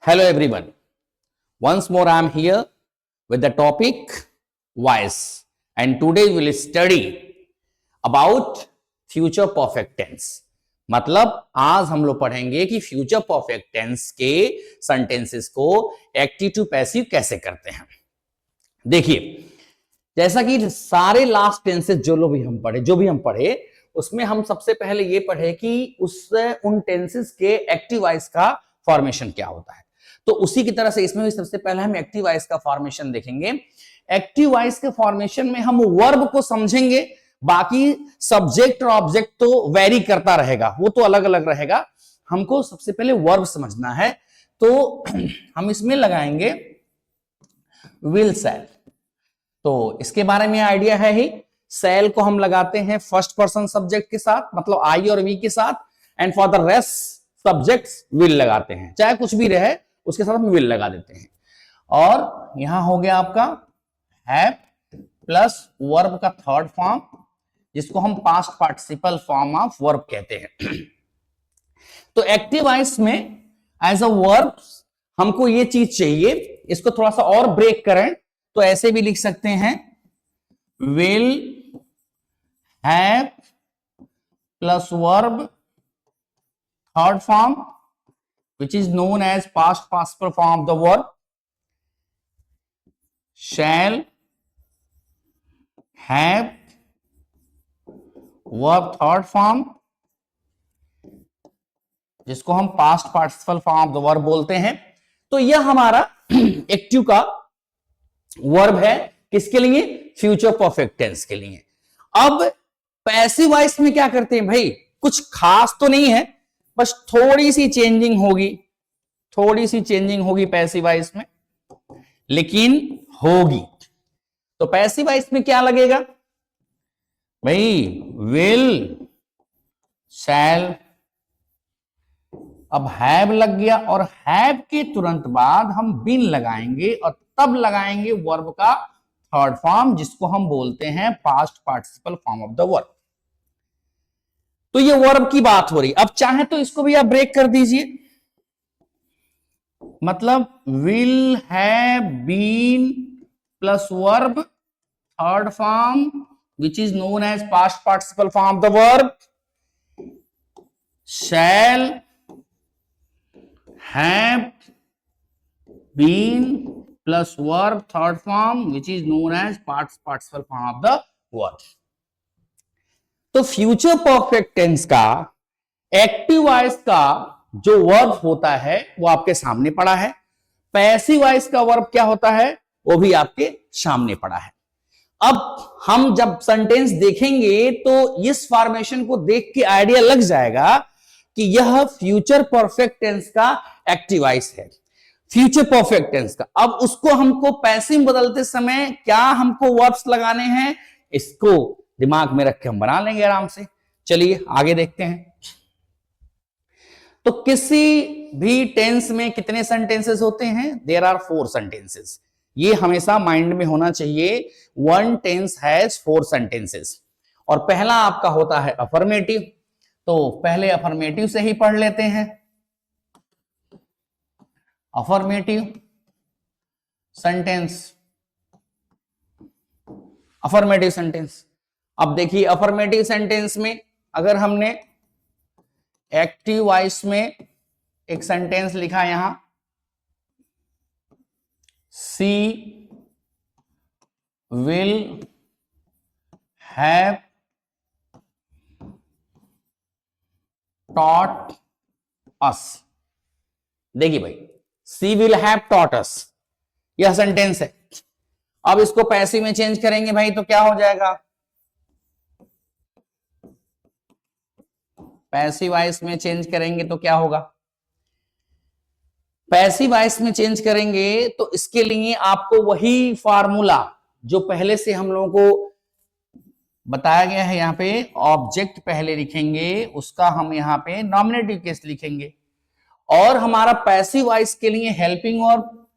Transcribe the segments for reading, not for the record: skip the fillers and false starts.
Hello everyone. Once more I am here with the topic voice and today we will study about future perfect tense. मतलब आज हम लोग पढ़ेंगे कि future perfect tense के sentences को एक्टिव टू पैसिव कैसे करते हैं। देखिए, जैसा कि सारे लास्ट टेंसेस जो भी हम पढ़े उसमें हम सबसे पहले ये पढ़े कि उन टेंसेस के एक्टिव वॉइस का फॉर्मेशन क्या होता है। तो उसी की तरह से इसमें भी सबसे पहले हम एक्टिव वॉइस का फॉर्मेशन देखेंगे। एक्टिव वॉइस के फॉर्मेशन में हम वर्ब को समझेंगे, बाकी सब्जेक्ट और ऑब्जेक्ट तो वेरी करता रहेगा, वो तो अलग अलग रहेगा। हमको सबसे पहले वर्ब समझना है, तो हम इसमें लगाएंगे विल सेल। तो इसके बारे में आइडिया है ही, सेल को हम लगाते हैं फर्स्ट पर्सन सब्जेक्ट के साथ, मतलब आई और वी के साथ, and for the rest subjects will लगाते हैं, चाहे कुछ भी रहे उसके साथ हम विल लगा देते हैं। और यहां हो गया आपका हैव प्लस वर्ब का थर्ड फॉर्म, जिसको हम past participle form of verb कहते हैं। तो एक्टिव वॉइस में एज अ वर्ब हमको ये चीज चाहिए, इसको थोड़ा सा और ब्रेक करें तो ऐसे भी लिख सकते हैं will have plus verb third form which is known as past participle form of the verb, shall have verb third form जिसको हम past participle form of the verb बोलते हैं। तो यह हमारा एक्टिव का वर्ब है, किसके लिए? फ्यूचर परफेक्ट टेंस के लिए। अब पैसिव वॉइस में क्या करते हैं भाई, कुछ खास तो नहीं है, बस थोड़ी सी चेंजिंग होगी पैसिव वॉइस में, लेकिन होगी। तो पैसिव वॉइस में क्या लगेगा भाई? विल, शैल, अब हैव लग गया, और हैव के तुरंत बाद हम बीन लगाएंगे और तब लगाएंगे वर्ब का थर्ड फॉर्म, जिसको हम बोलते हैं past participle form of the verb. तो ये वर्ब की बात हो रही। अब चाहे तो इसको भी आप ब्रेक कर दीजिए, मतलब will have been plus verb third form which is known as past participle form of the verb, shall have been plus verb third form which is known as past participle form of the verb. तो future perfect tense का active voice का जो verb होता है वो आपके सामने पड़ा है, पैसिव वॉइस का वर्ब क्या होता है वो भी आपके सामने पड़ा है। अब हम जब सेंटेंस देखेंगे तो इस फॉर्मेशन को देख के आइडिया लग जाएगा कि यह फ्यूचर परफेक्ट टेंस का एक्टिव वॉइस है, फ्यूचर परफेक्ट टेंस का। अब उसको हमको पैसिव बदलते समय क्या हमको वर्ब्स लगाने हैं, इसको दिमाग में रख के हम बना लेंगे आराम से। चलिए आगे देखते हैं। तो किसी भी टेंस में कितने सेंटेंसेस होते हैं? There are 4 sentences. ये हमेशा माइंड में होना चाहिए। One tense has 4 sentences. और पहला आपका होता है अफर्मेटिव। तो पहले अफर्मेटिव से ही पढ़ लेते हैं। Affirmative sentence, affirmative sentence. अब देखिए अफर्मेटिव सेंटेंस में अगर हमने एक्टिव वॉइस में एक सेंटेंस लिखा यहां, सी विल हैव टॉट अस। देखिए भाई, सी विल हैव टॉट अस, यह सेंटेंस है। अब इसको पैसिव में चेंज करेंगे भाई तो क्या हो जाएगा? पैसिव वॉइस में चेंज करेंगे तो क्या होगा? पैसिव वॉइस में चेंज करेंगे तो इसके लिए आपको वही फार्मूला जो पहले से हम लोगों को बताया गया है, यहां पे ऑब्जेक्ट पहले लिखेंगे, उसका हम यहां पे नॉमिनेटिव केस लिखेंगे, और हमारा पैसिव वॉइस के लिए हेल्पिंग वर्ब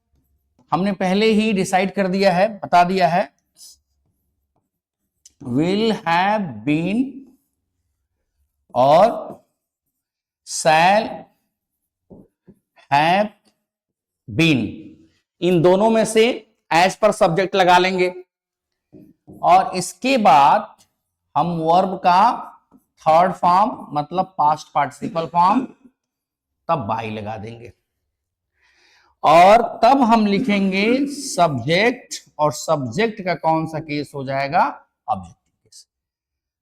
हमने पहले ही डिसाइड कर दिया है, बता दिया है, विल हैव बीन और शैल हैव बीन, इन दोनों में से एज पर सब्जेक्ट लगा लेंगे और इसके बाद हम वर्ब का थर्ड फॉर्म मतलब पास्ट पार्टिसिपल फॉर्म तब बाई लगा देंगे और तब हम लिखेंगे सब्जेक्ट, और सब्जेक्ट का कौन सा केस हो जाएगा, ऑब्जेक्टिव केस।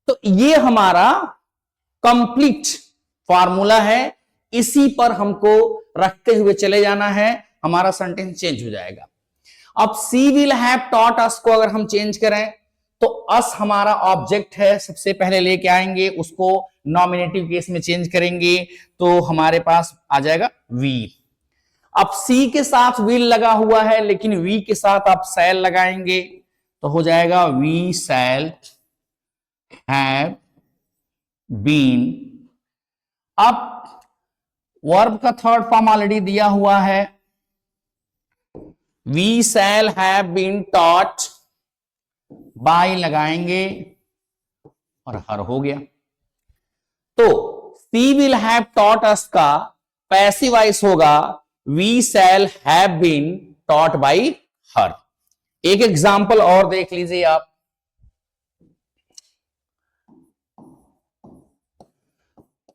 तो ये हमारा कंप्लीट फार्मूला है, इसी पर हमको रखते हुए चले जाना है, हमारा सेंटेंस चेंज हो जाएगा। अब सी विल हैव टॉट अस को अगर हम चेंज करें तो अस हमारा ऑब्जेक्ट है, सबसे पहले लेके आएंगे उसको नॉमिनेटिव केस में चेंज करेंगे तो हमारे पास आ जाएगा वी। अब सी के साथ विल लगा हुआ है लेकिन वी के साथ आप सैल लगाएंगे तो हो जाएगा वी सैल हैव बीन। अब वर्ब का थर्ड फॉर्म ऑलरेडी दिया हुआ है, we shall have been taught, by लगाएंगे और हर हो गया। तो she will have taught us का पैसिव वॉइस होगा we shall have been taught by her. एक एग्जांपल और देख लीजिए आप,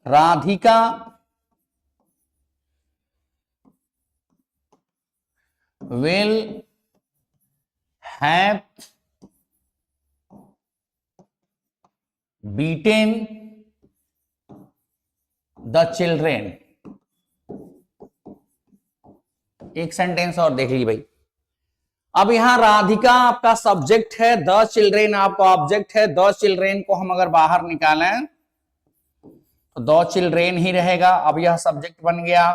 Radhika will have beaten the children। एक सेंटेंस और देख लीजिए भाई। अब यहां राधिका आपका सब्जेक्ट है, द चिल्ड्रेन आपका ऑब्जेक्ट है। द चिल्ड्रेन को हम अगर बाहर निकालें तो द चिल्ड्रेन ही रहेगा। अब यह सब्जेक्ट बन गया,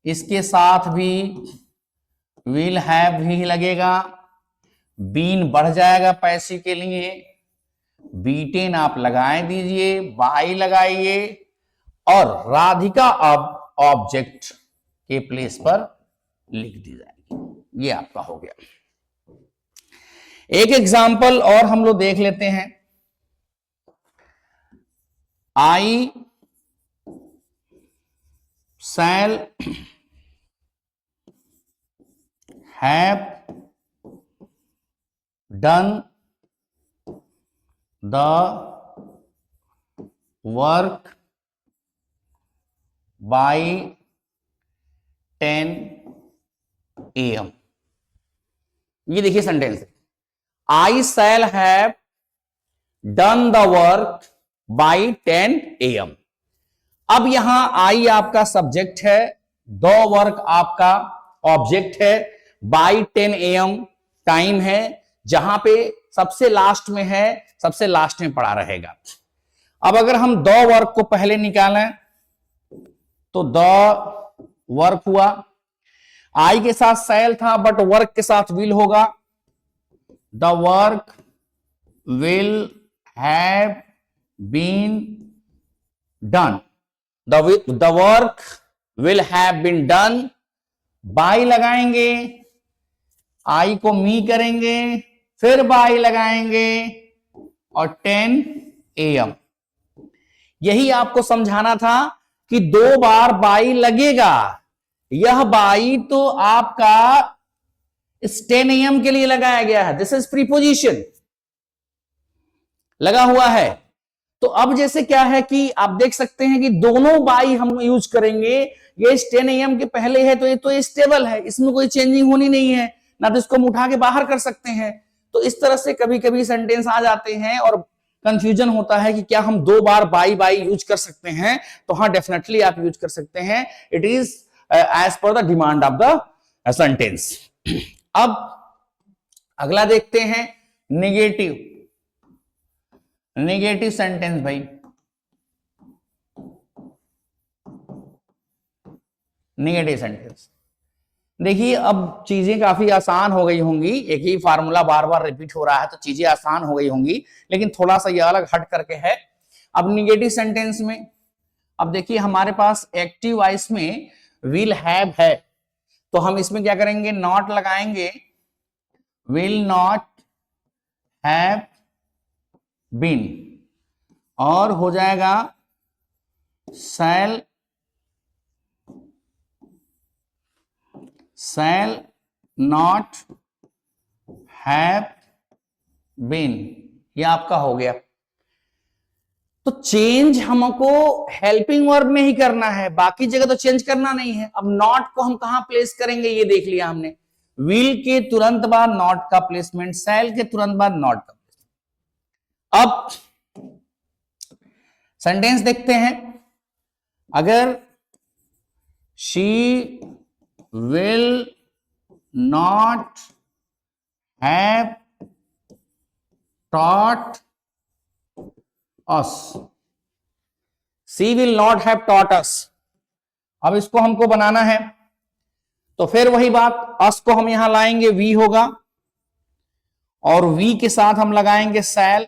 इसके साथ भी विल हैव भी लगेगा, बीन बढ़ जाएगा पैसिव के लिए, बीटेन आप लगाए दीजिए, बाई लगाइए और राधिका अब ऑब्जेक्ट के प्लेस पर लिख दी जाएगी। ये आपका हो गया। एक एग्जाम्पल और हम लोग देख लेते हैं, I shall have done the work by 10 AM। ये देखिए sentence, I shall have done the work by 10 AM। अब यहां आई आपका सब्जेक्ट है, द वर्क आपका ऑब्जेक्ट है, बाय 10 AM टाइम है, जहां पे सबसे लास्ट में है, सबसे लास्ट में पड़ा रहेगा। अब अगर हम द वर्क को पहले निकालें तो द वर्क हुआ, आई के साथ सैल था बट वर्क के साथ विल होगा, the work will have been done, the work will have been done, by लगाएंगे, आई को मी करेंगे, फिर बाय लगाएंगे और 10 AM। यही आपको समझाना था कि 2 बार बाई लगेगा। यह बाई तो आपका 10 AM के लिए लगाया गया है, दिस इज प्रीपोजिशन लगा हुआ है। तो अब जैसे क्या है कि आप देख सकते हैं कि दोनों बाई हम यूज करेंगे, ये 10 AM के पहले है तो ये तो स्टेबल है, इसमें कोई चेंजिंग होनी नहीं है, ना तो इसको हम उठा के बाहर कर सकते हैं। तो इस तरह से कभी कभी सेंटेंस आ जाते हैं और कंफ्यूजन होता है कि क्या हम 2 बार बाई बाई यूज कर सकते हैं, तो हाँ डेफिनेटली आप यूज कर सकते हैं, it is as per the demand of the sentence. अब अगला देखते हैं नेगेटिव, नेगेटिव सेंटेंस भाई। नेगेटिव सेंटेंस देखिए, अब चीजें काफी आसान हो गई होंगी, एक ही फार्मूला बार बार रिपीट हो रहा है तो चीजें आसान हो गई होंगी, लेकिन थोड़ा सा ये अलग हट करके है। अब निगेटिव सेंटेंस में अब देखिए हमारे पास एक्टिव वॉइस में विल हैव है, तो हम इसमें क्या करेंगे, नॉट लगाएंगे, विल नॉट हैव बीन और हो जाएगा शैल शैल नॉट हैव बीन, ये आपका हो गया। तो चेंज हमको हेल्पिंग वर्ब में ही करना है, बाकी जगह तो चेंज करना नहीं है। अब नॉट को हम कहां प्लेस करेंगे ये देख लिया हमने, विल के तुरंत बाद नॉट का प्लेसमेंट, शैल के तुरंत बाद नॉट का प्लेसमेंट। अब सेंटेंस देखते हैं, अगर she will not have taught us, she will not have taught us। अब इसको हमको बनाना है, तो फिर वही बात, us को हम यहां लाएंगे, we होगा, और we के साथ हम लगाएंगे shall,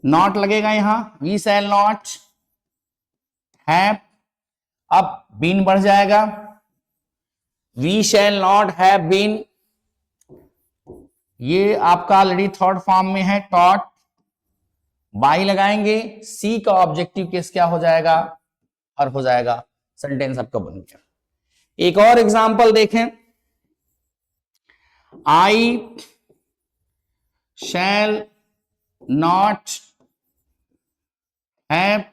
not लगेगा यहां, we shall not have, अब been बढ़ जाएगा, we shall not have been, ये आपका ऑलरेडी थर्ड फॉर्म में है, टॉट, बाई लगाएंगे, सी का ऑब्जेक्टिव केस क्या हो जाएगा, और हो जाएगा, सेंटेंस आपका बन गया। एक और एग्जांपल देखें, I shall not have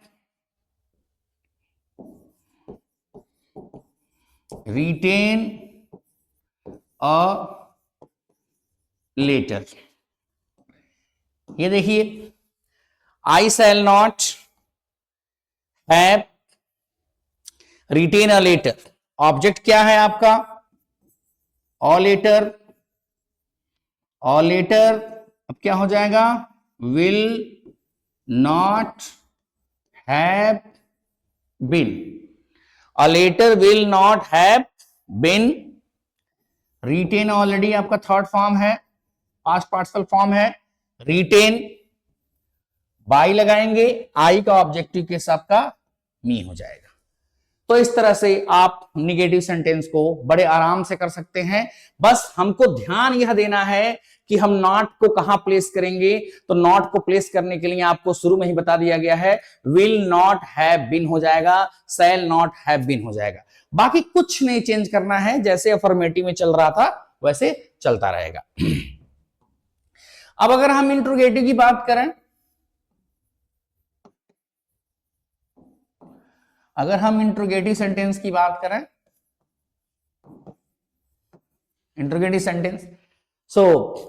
written a letter. ये देखिए, I shall not have written a letter, object क्या है आपका, अ लेटर, अ लेटर, अब क्या हो जाएगा, will not have been, a letter will not have been, written already आपका थर्ड फॉर्म है, पास्ट पार्टिसिपल फॉर्म है, रिटेन, बाई लगाएंगे, आई का ऑब्जेक्टिव केस आपका मी हो जाएगा। तो इस तरह से आप निगेटिव सेंटेंस को बड़े आराम से कर सकते हैं। बस हमको ध्यान यह देना है कि हम नॉट को कहां प्लेस करेंगे। तो नॉट को प्लेस करने के लिए आपको शुरू में ही बता दिया गया है, विल नॉट हैव बीन हो जाएगा, शैल नॉट हैव बीन हो जाएगा, बाकी कुछ नहीं चेंज करना है, जैसे अफर्मेटिव में चल रहा था वैसे चलता रहेगा। अब अगर हम इंट्रोगेटिव की बात करें, अगर हम इंट्रोगेटिव सेंटेंस की बात करें, interrogative sentence, so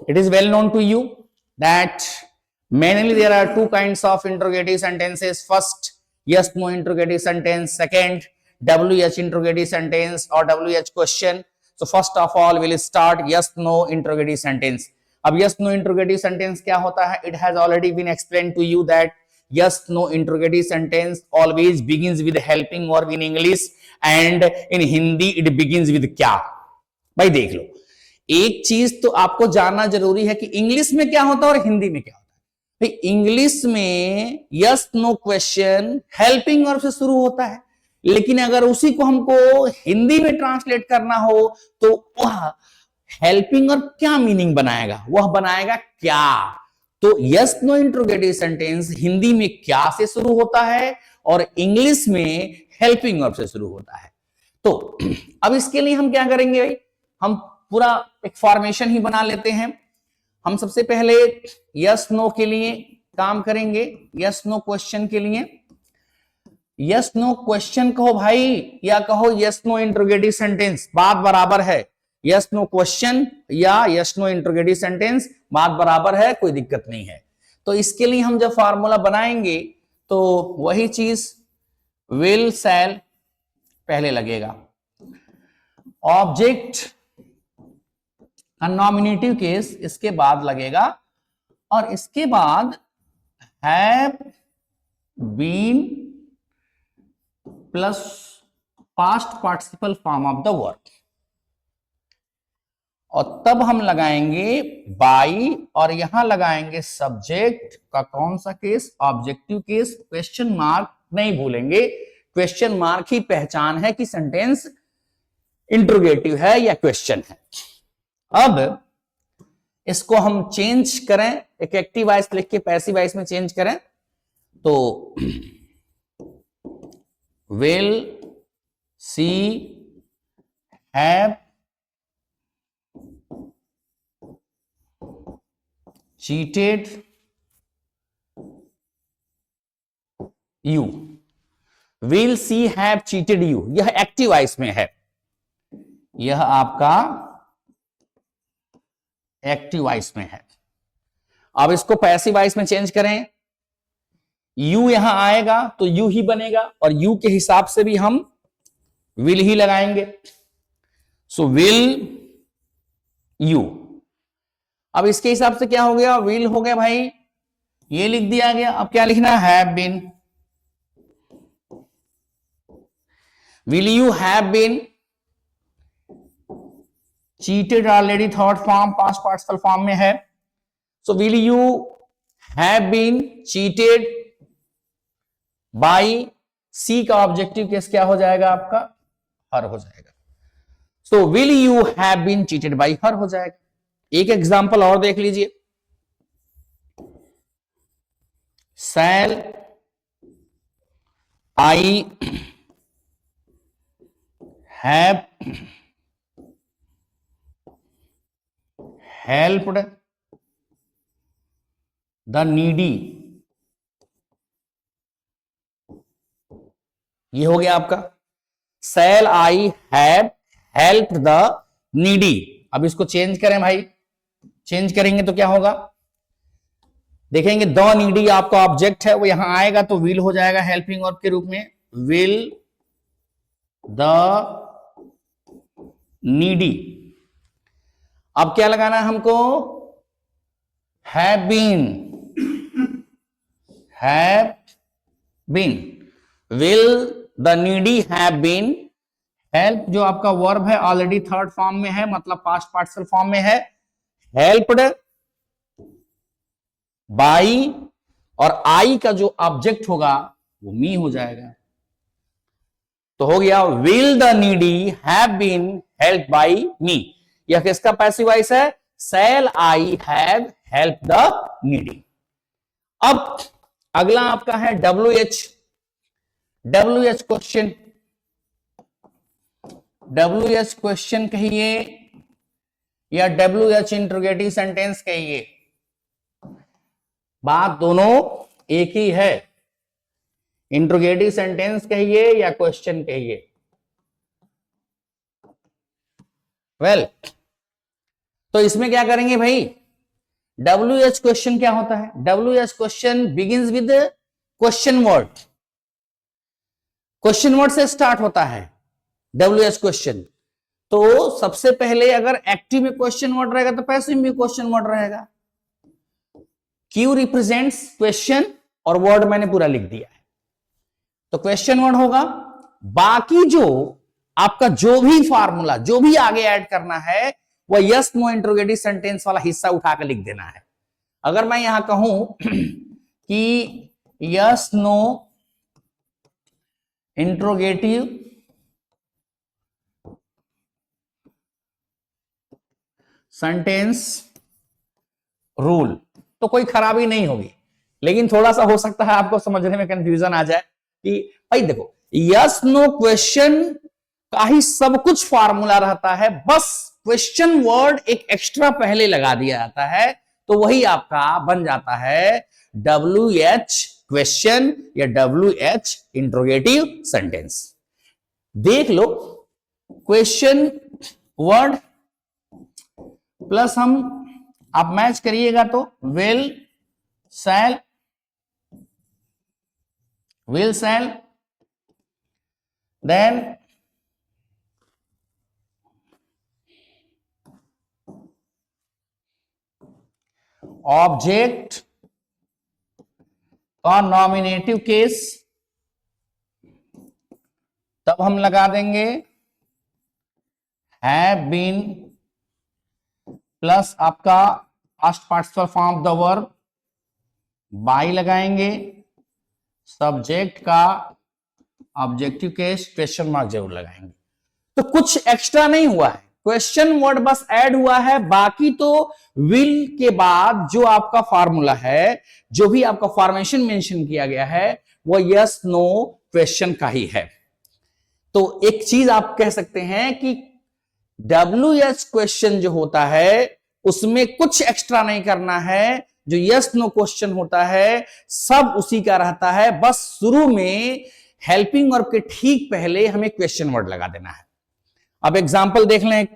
it is well known to you that mainly there are two kinds of interrogative sentences. First, yes no interrogative sentence, second WH interrogative sentence or WH question. So first of all we'll start yes no interrogative sentence. अब yes no interrogative sentence क्या होता है, it has already been explained to you that yes no interrogative sentence always begins with helping verb in English and in Hindi it begins with क्या। भाई देख लो, एक चीज तो आपको जानना जरूरी है कि इंग्लिश में क्या होता है और हिंदी में क्या होता है। भाई इंग्लिश में yes no question helping verb से शुरू होता है, लेकिन अगर उसी को हमको हिंदी में ट्रांसलेट करना हो तो वह हेल्पिंग वर्ब क्या मीनिंग बनाएगा, वह बनाएगा क्या। तो yes no interrogative sentence Hindi में क्या से शुरू होता है और इंग्लिश में हेल्पिंग वर्ब से शुरू होता है। तो अब इसके लिए हम क्या करेंगे भाई, हम पूरा एक फॉर्मेशन ही बना लेते हैं। हम सबसे पहले यस नो के लिए काम करेंगे, यस नो क्वेश्चन के लिए यस नो क्वेश्चन कहो भाई या कहो यस नो इंट्रोगेटिव सेंटेंस, बात बराबर है। यस नो क्वेश्चन या यस नो इंट्रोगेटिव सेंटेंस बात बराबर है, कोई दिक्कत नहीं है। तो इसके लिए हम जब फॉर्मूला बनाएंगे तो वही चीज विल शैल पहले लगेगा, ऑब्जेक्ट का नॉमिनेटिव केस इसके बाद लगेगा और इसके बाद have been plus past participle form of the verb, और तब हम लगाएंगे बाई और यहां लगाएंगे सब्जेक्ट का कौन सा case, objective case. Question mark नहीं भूलेंगे, क्वेश्चन मार्क ही पहचान है कि सेंटेंस इंट्रोगेटिव है या क्वेश्चन है। अब इसको हम चेंज करें, एक एक्टिव वॉइस लिख के पैसिव वॉइस में चेंज करें तो will see have cheated you, will see have cheated you, यह एक्टिव वॉइस में है, यह आपका एक्टिव वॉइस में है। अब इसको पैसिव वॉइस में चेंज करें, यू यहां आएगा तो यू ही बनेगा और यू के हिसाब से भी हम विल ही लगाएंगे, सो विल यू। अब इसके हिसाब से क्या हो गया, विल हो गया भाई, ये लिख दिया गया। अब क्या लिखना, have been, will you have been cheated, already third form past participle form में है, so will you have been cheated by, she का ऑब्जेक्टिव केस क्या हो जाएगा आपका, हर हो जाएगा, so will you have been cheated by her हो जाएगा। एक एग्जांपल और देख लीजिए, shall I have helped the needy, ये हो गया आपका shall I have helped the needy. अब इसको चेंज करें भाई, चेंज करेंगे तो क्या होगा, देखेंगे द नीडी आपका ऑब्जेक्ट है, वो यहां आएगा तो विल हो जाएगा हेल्पिंग वर्ब के रूप में, विल द नीडी। अब क्या लगाना है हमको, have been, have been, will the needy have been, help जो आपका वर्ब है ऑलरेडी थर्ड फॉर्म में है, मतलब पास्ट पार्टिसिपल फॉर्म में है, हेल्प्ड बाई, और आई का जो ऑब्जेक्ट होगा वो मी हो जाएगा, तो हो गया will the needy have been help by me. यह किसका पैसिव वॉइस है, shall I have help the needy. अब अगला आपका है WH, WH question, WH question कहिए या WH इंट्रोगेटिव सेंटेंस कहिए, बात दोनों एक ही है, इंट्रोगेटिव सेंटेंस कहिए या क्वेश्चन कहिए। वेल तो इसमें क्या करेंगे भाई, WH क्वेश्चन क्या होता है, WH question begins with question word, question word से स्टार्ट होता है WH क्वेश्चन। तो सबसे पहले अगर एक्टिव में क्वेश्चन वर्ड रहेगा तो पैसिव में क्वेश्चन वर्ड रहेगा, Q रिप्रेजेंट्स क्वेश्चन और वर्ड मैंने पूरा लिख दिया है, तो क्वेश्चन वर्ड होगा। बाकी जो आपका जो भी फार्मूला जो भी आगे ऐड करना है वह यस नो इंट्रोगेटिव सेंटेंस वाला हिस्सा उठाकर लिख देना है। अगर मैं यहां कहूं कि yes no interrogative sentence rule, तो कोई खराबी नहीं होगी, लेकिन थोड़ा सा हो सकता है आपको समझने में कंफ्यूजन आ जाए कि भाई देखो यस नो क्वेश्चन का ही सब कुछ फार्मूला रहता है, बस क्वेश्चन वर्ड एक एक्स्ट्रा पहले लगा दिया जाता है, तो वही आपका बन जाता है WH क्वेश्चन या WH इंट्रोगेटिव सेंटेंस। देख लो, क्वेश्चन वर्ड प्लस हम आप मैच करिएगा तो will shell, will shall, then object का नॉमिनेटिव केस, तब हम लगा देंगे हैव बीन प्लस आपका past participle form of the verb, by लगाएंगे, सब्जेक्ट का ऑब्जेक्टिव केस क्वेश्चन मार्क जरूर लगाएंगे। तो कुछ एक्स्ट्रा नहीं हुआ है, क्वेश्चन वर्ड बस ऐड हुआ है, बाकी तो विल के बाद जो आपका फार्मूला है, जो भी आपका फॉर्मेशन मेंशन किया गया है वो यस नो क्वेश्चन का ही है। तो एक चीज आप कह सकते हैं कि WH क्वेश्चन जो होता है उसमें कुछ एक्स्ट्रा नहीं करना है, जो यस नो क्वेश्चन होता है सब उसी का रहता है, बस शुरू में हेल्पिंग वर्ब के ठीक पहले हमें क्वेश्चन वर्ड लगा देना है। अब एग्जांपल देख लें,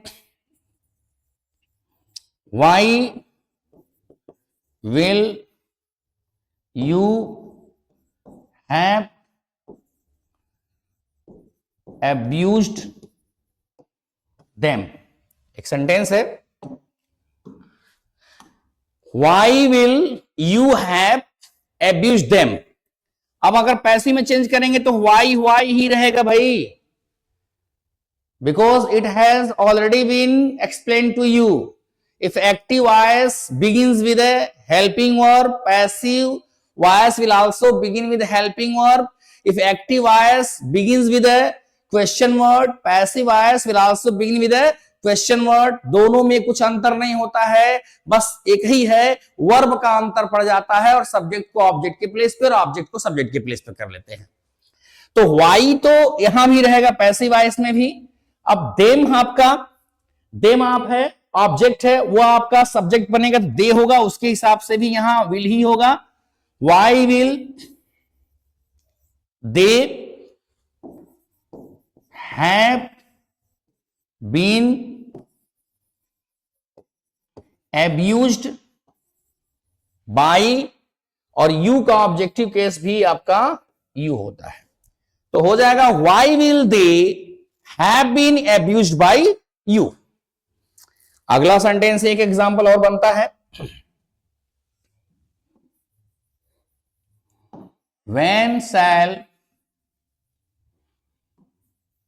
why will you have abused them, एक सेंटेंस है, why will you have abused them। अब अगर पैसिव में चेंज करेंगे तो why ही रहेगा भाई, because it has already been explained to you। if active voice begins with a helping verb, passive voice will also begin with a helping verb। if active voice begins with a question word, passive voice will also begin with a question word. दोनों में कुछ अंतर नहीं होता है, बस एक ही है, वर्ब का अंतर पड़ जाता है और सब्जेक्ट को ऑब्जेक्ट के प्लेस पे और ऑब्जेक्ट को सब्जेक्ट के प्लेस पे कर लेते हैं। तो वाई तो यहां भी रहेगा पैसिव वॉइस में भी। अब देम आपका, देम आप है, ऑब्जेक्ट है, वो आपका सब्जेक्ट बनेगा तो दे होगा, उसके हिसाब से भी यहां विल ही होगा। Why will they have been abused by, और you का ऑब्जेक्टिव केस भी आपका you होता है, तो हो जाएगा why will they have been abused by you। अगला सेंटेंस एक एग्जांपल और बनता है, when shall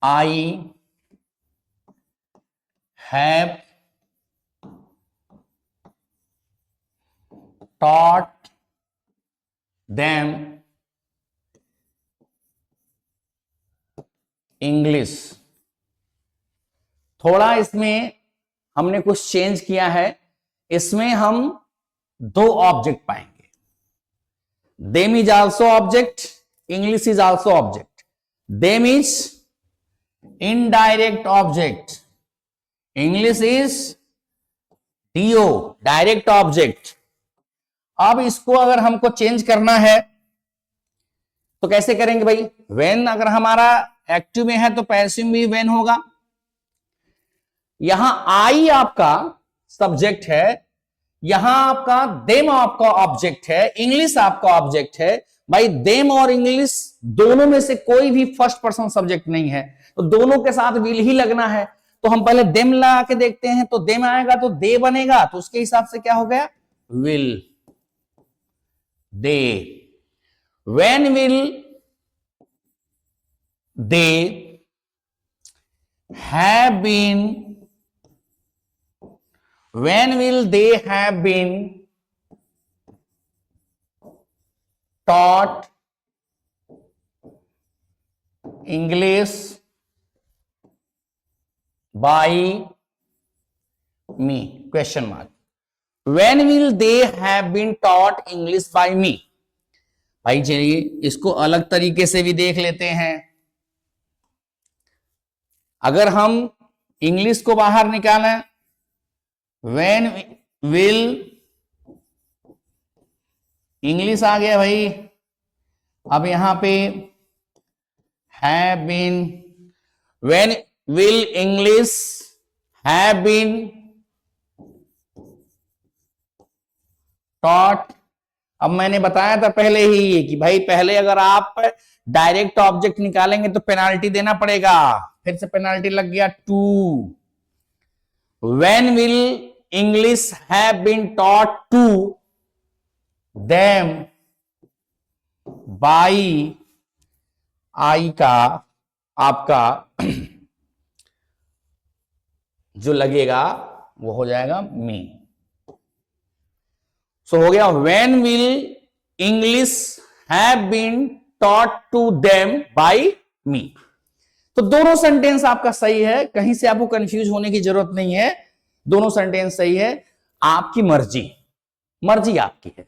I have taught them English। थोड़ा इसमें हमने कुछ चेंज किया है, इसमें हम दो ऑब्जेक्ट पाएंगे। Them is also object, English is also object. Them is indirect object, English is DO direct object. अब इसको अगर हमको चेंज करना है तो कैसे करेंगे भाई? व्हेन अगर हमारा एक्टिव में है तो पैसिव भी व्हेन होगा। यहां आई आपका सब्जेक्ट है, यहां आपका देम आपका ऑब्जेक्ट है, इंग्लिश आपका ऑब्जेक्ट है। भाई देम और इंग्लिश दोनों में से कोई भी फर्स्ट पर्सन सब्जेक्ट नहीं है, तो दोनों के साथ विल ही लगना है। तो हम पहले देम लगा के देखते हैं, तो देम आएगा तो दे बनेगा, तो उसके हिसाब से क्या हो गया? Will they. When will they have been, when will they have been taught English by me? Question mark. When will they have been taught English by me? भाई चलिए इसको अलग तरीके से भी देख लेते हैं। अगर हम इंग्लिश को बाहर निकालें, When will, इंग्लिश आ गया भाई, अब यहां पे have been, when will English have been taught। अब मैंने बताया था पहले ही कि भाई पहले अगर आप डायरेक्ट ऑब्जेक्ट निकालेंगे तो पेनाल्टी देना पड़ेगा, फिर से पेनाल्टी लग गया 2। When will English have been taught to them by, आई का आपका जो लगेगा वो हो जाएगा me। सो हो गया when will English have been taught to them by me। तो दोनों सेंटेंस आपका सही है, कहीं से आपको कंफ्यूज होने की जरूरत नहीं है, दोनों सेंटेंस सही है। आपकी मर्जी, मर्जी आपकी है,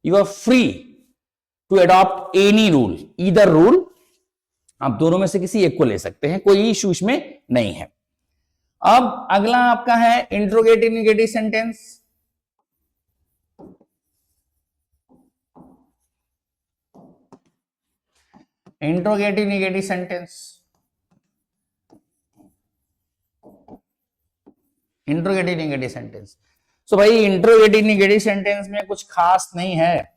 you are free to adopt any rule, either rule, आप दोनों में से किसी एक को ले सकते हैं, कोई इश्यू इसमें नहीं है। अब अगला आपका है interrogative negative sentence. Interrogative negative sentence, interrogative negative sentence. So भाई इंट्रोगेटिव निगेटिव सेंटेंस में कुछ खास नहीं है,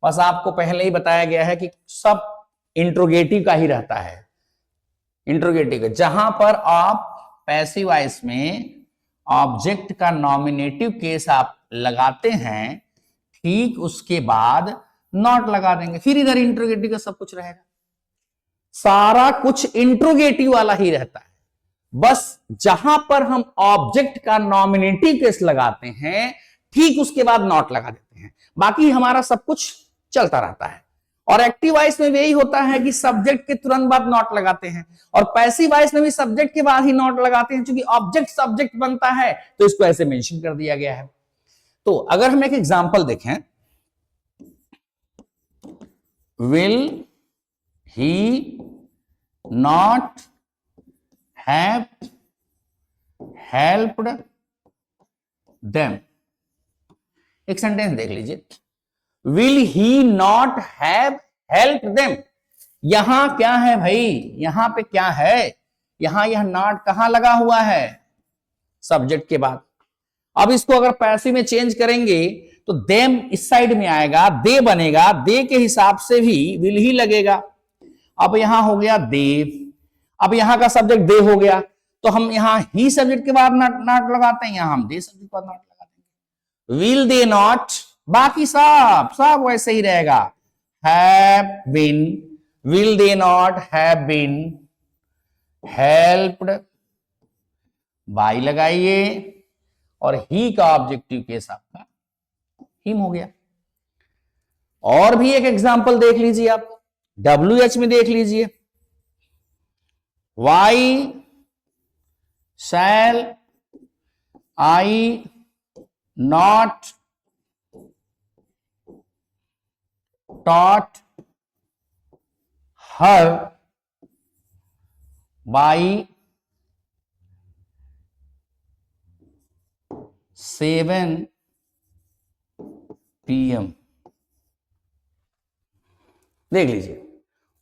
बस आपको पहले ही बताया गया है कि सब इंट्रोगेटिव का ही रहता है। इंट्रोगेटिव जहां पर आप पैसिव वॉइस में ऑब्जेक्ट का नॉमिनेटिव केस आप लगाते हैं, ठीक उसके बाद नॉट लगा देंगे, फिर इधर इंट्रोगेटिव का सब कुछ रहेगा। सारा कुछ इंट्रोगेटिव वाला ही रहता है, बस जहां पर हम ऑब्जेक्ट का नॉमिनेटिव केस लगाते हैं ठीक उसके बाद नॉट लगा देते हैं, बाकी हमारा सब कुछ चलता रहता है। और एक्टिव वॉइस में भी यही होता है कि सब्जेक्ट के तुरंत बाद नॉट लगाते हैं, और पैसिव वॉइस में भी सब्जेक्ट के बाद ही नॉट लगाते हैं, क्योंकि ऑब्जेक्ट सब्जेक्ट बनता है तो इसको ऐसे मेंशन कर दिया गया है। तो अगर हम एक एग्जांपल देखें, will he not have helped them, एक सेंटेंस देख लीजिए, will he not have helped them. यहां क्या है भाई, यहां पे क्या है, यहां यह नॉट कहां लगा हुआ है, सब्जेक्ट के बाद। अब इसको अगर पैसिव में चेंज करेंगे तो देम इस साइड में आएगा, दे बनेगा, दे के हिसाब से भी विल ही लगेगा। अब यहां हो गया दे, अब यहां का सब्जेक्ट दे हो गया, तो हम यहां ही सब्जेक्ट के बाद नॉट लगाते हैं, यहां हम दे सब्जेक्ट के बाद नॉट लगा देंगे। विल दे नॉट, बाकी सब वैसे ही रहेगा। Have been, will they not have been helped, by लगाइए, और ही का ऑब्जेक्टिव केस आपका हिम हो गया। और भी एक एग्जांपल देख लीजिए आप, WH में देख लीजिए, why shall I not taught her by 7 PM। देख लीजिए,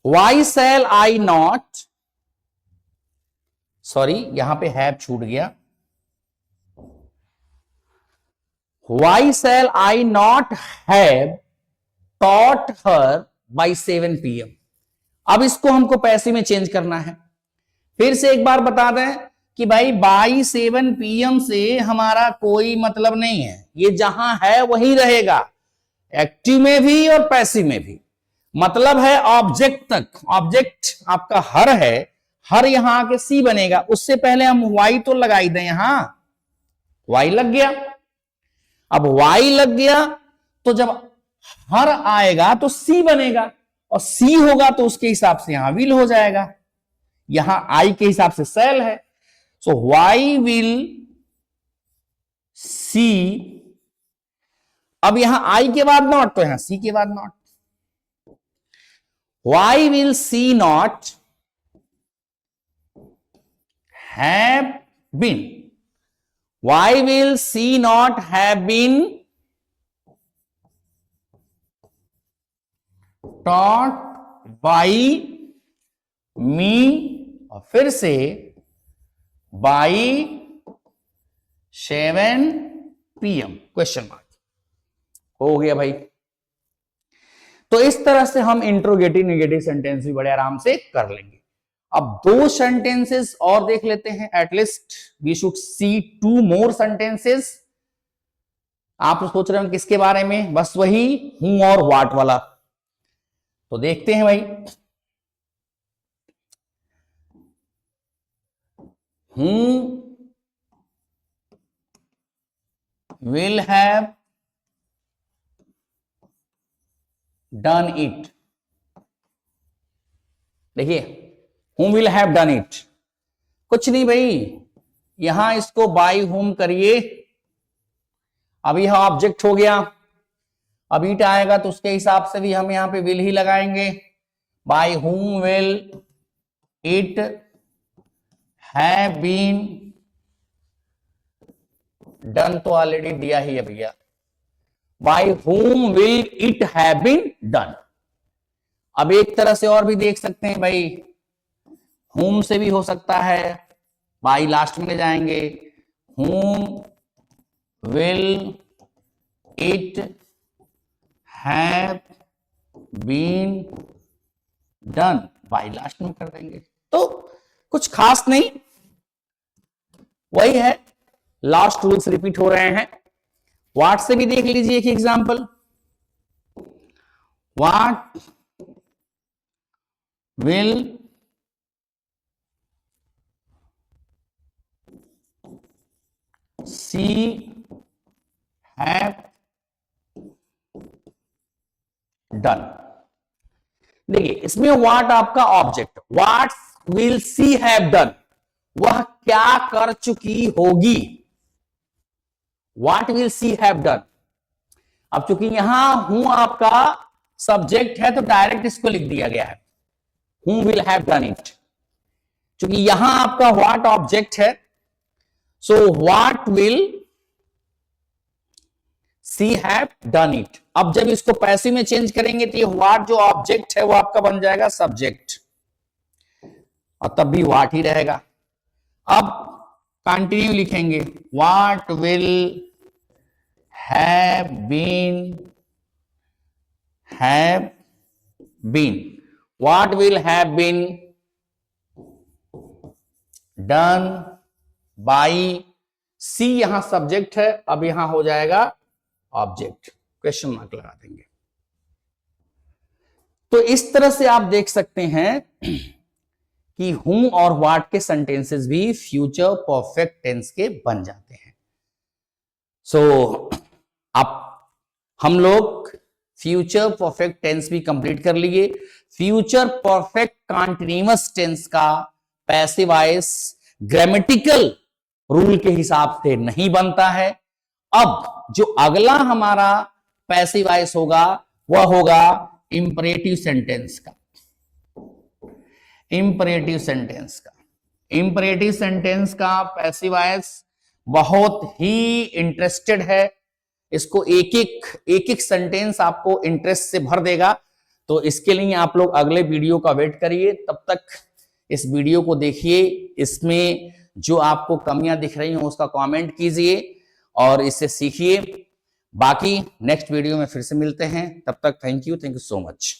why shall I not, sorry यहां पे हैव छूट गया, why shall I not have taught her by 7 PM। अब इसको हमको पैसे में चेंज करना है। फिर से एक बार बता दें कि भाई बाई 7 PM से हमारा कोई मतलब नहीं है, ये जहां है वही रहेगा, एक्टिव में भी और पैसिव में भी। मतलब है ऑब्जेक्ट तक, ऑब्जेक्ट आपका हर है, हर यहां आके सी बनेगा, उससे पहले हम वाई तो लगाई दें, यहां वाई लग गया। अब वाई लग गया तो जब हर आएगा तो सी बनेगा, और सी होगा तो उसके हिसाब से यहां विल हो जाएगा, यहां आई के हिसाब से सेल है। सो वाई विल सी, अब यहां आई के बाद नॉट तो यहां सी के बाद not, why will she not have been, why will she not have been taught by me, और फिर से by 7 PM क्वेश्चन मार्क हो गया भाई। तो इस तरह से हम इंट्रोगेटिव निगेटिव सेंटेंस भी बड़े आराम से कर लेंगे। अब 2 सेंटेंसेस और देख लेते हैं, at least we should see 2 more sentences. आप सोच रहे हो किसके बारे में, बस वही हूं और व्हाट वाला, तो देखते हैं भाई। हूं विल हैव डन इट, देखिए whom will have done it, कुछ नहीं भाई, यहां इसको बाय होम करिए, अब यह ऑब्जेक्ट हो गया, अब इट आएगा तो उसके हिसाब से भी हम यहां पे विल ही लगाएंगे, by whom will it have been done तो ऑलरेडी दिया ही है भैया, by whom will it have been done। अब एक तरह से और भी देख सकते हैं भाई, whom से भी हो सकता है, बाई लास्ट में ले जाएंगे, whom will it have been done, by last में कर देंगे। तो कुछ खास नहीं, वही है, लास्ट रूल्स रिपीट हो रहे हैं। व्हाट से भी देख लीजिए एक example, what will see have done. देखिए इसमें व्हाट आपका object, what will see have done, वह क्या कर चुकी होगी, what will see have done. अब चूंकि यहां हूं आपका सब्जेक्ट है तो डायरेक्ट इसको लिख दिया गया है, who will have done it. चूंकि यहां आपका व्हाट ऑब्जेक्ट है, so what will see have done it. अब जब इसको पैसिव में चेंज करेंगे तो ये व्हाट जो ऑब्जेक्ट है वो आपका बन जाएगा सब्जेक्ट, और तब भी व्हाट ही रहेगा। अब कंटिन्यू लिखेंगे, what will have been what will have been done by she, यहां सब्जेक्ट है, अब यहां हो जाएगा ऑब्जेक्ट, क्वेश्चन मार्क लगा देंगे। तो इस तरह से आप देख सकते हैं कि हूं और व्हाट के सेंटेंसेस भी फ्यूचर परफेक्ट टेंस के बन जाते हैं। सो अब हम लोग फ्यूचर परफेक्ट टेंस भी कंप्लीट कर लिए। फ्यूचर परफेक्ट कॉन्टिन्यूअस टेंस का पैसिव वॉइस ग्रामेटिकल रूल के हिसाब से नहीं बनता है। अब जो अगला हमारा पैसिव वॉइस होगा वह होगा इंपरेटिव सेंटेंस का। इंपरेटिव सेंटेंस का पैसिव वॉइस बहुत ही इंटरेस्टेड है, इसको एक एक सेंटेंस आपको इंटरेस्ट से भर देगा। तो इसके लिए आप लोग अगले वीडियो का वेट करिए, तब तक इस वीडियो को देखिए, इसमें जो आपको कमियां दिख रही हो उसका कमेंट कीजिए और इससे सीखिए। बाकी नेक्स्ट वीडियो में फिर से मिलते हैं, तब तक थैंक यू सो मच।